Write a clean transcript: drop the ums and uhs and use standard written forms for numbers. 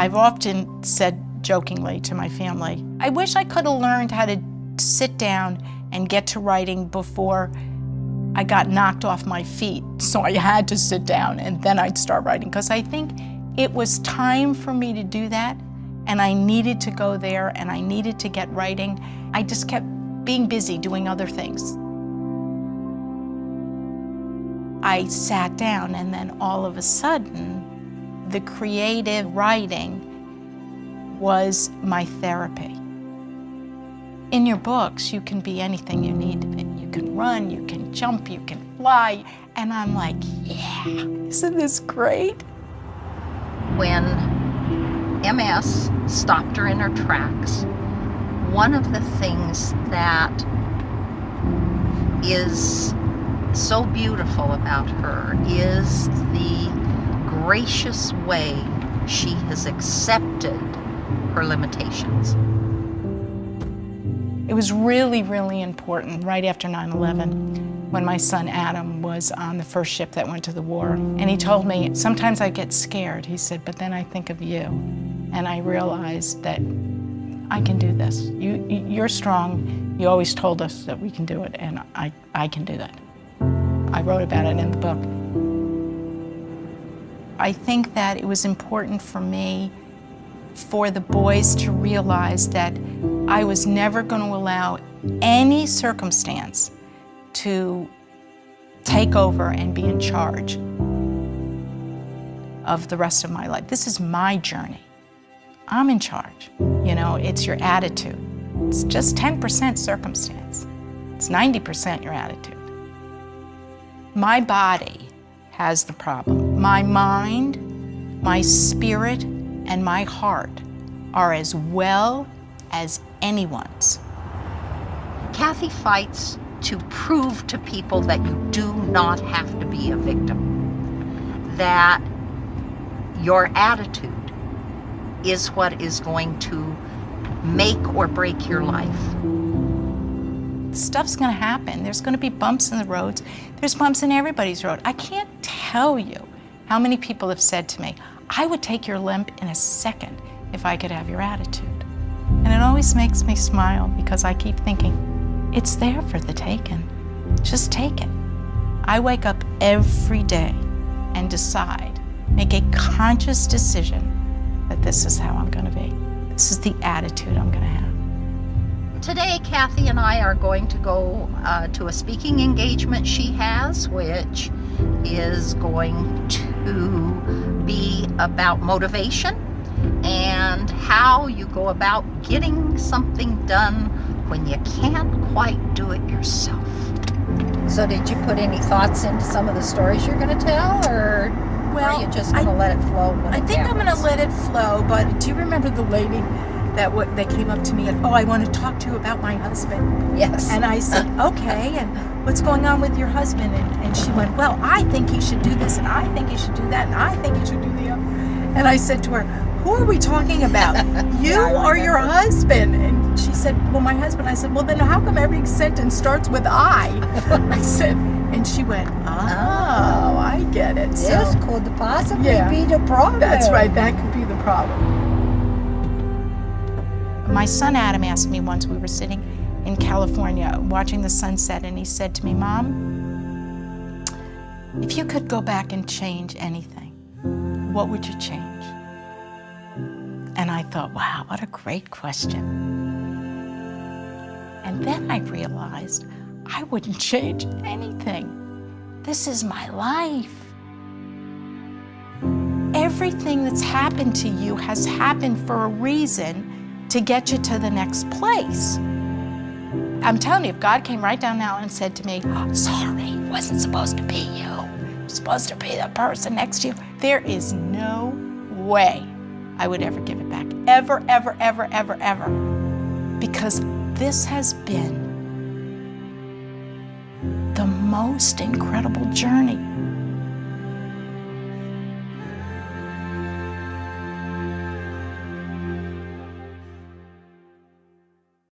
I've often said jokingly to my family, I wish I could have learned how to sit down and get to writing before I got knocked off my feet. So I had to sit down and then I'd start writing, because I think it was time for me to do that, and I needed to go there and I needed to get writing. I just kept being busy doing other things. I sat down, and then all of a sudden, the creative writing was my therapy. In your books, you can be anything you need to be. You can run, you can jump, you can fly. And I'm like, yeah, isn't this great? When MS stopped her in her tracks, one of the things that is so beautiful about her is the gracious way she has accepted her limitations. It was really, really important right after 9/11 when my son Adam was on the first ship that went to the war. And he told me, sometimes I get scared. He said, but then I think of you. And I realized that I can do this. You're strong. You always told us that we can do it, and I can do that. I wrote about it in the book. I think that it was important for me, for the boys to realize that I was never going to allow any circumstance to take over and be in charge of the rest of my life. This is my journey. I'm in charge. You know, it's your attitude. It's just 10% circumstance. It's 90% your attitude. My body has the problem. My mind, my spirit, and my heart are as well as anyone's. Cathy fights to prove to people that you do not have to be a victim, that your attitude is what is going to make or break your life. Stuff's gonna happen. There's gonna be bumps in the roads. There's bumps in everybody's road. I can't tell you how many people have said to me, I would take your limp in a second if I could have your attitude. And it always makes me smile, because I keep thinking, it's there for the taking. Just take it. I wake up every day and decide, make a conscious decision that this is how I'm gonna be. This is the attitude I'm gonna have. Today, Cathy and I are going to go to a speaking engagement she has, which is going to be about motivation and how you go about getting something done when you can't quite do it yourself. So did you put any thoughts into some of the stories you're going to tell, or are you just going to let it flow? I think I'm going to let it flow, but do you remember the lady that came up to me and, oh, I want to talk to you about my husband? Yes. And I said, okay, and what's going on with your husband? And she went, well, I think he should do this, and I think he should do that, and I think he should do the other. And I said to her, who are we talking about? You or your husband? And she said, well, my husband. I said, well, then how come every sentence starts with I? I said, and she went, oh, I get it. This could possibly be the problem. That's right, that could be the problem. My son Adam asked me once, we were sitting in California watching the sunset, and he said to me, Mom, if you could go back and change anything, what would you change? And I thought, wow, what a great question. And then I realized I wouldn't change anything. This is my life. Everything that's happened to you has happened for a reason, to get you to the next place. I'm telling you, if God came right down now and said to me, oh, sorry, it wasn't supposed to be you. It was supposed to be the person next to you. There is no way I would ever give it back. Ever, ever, ever, ever, ever. Because this has been the most incredible journey.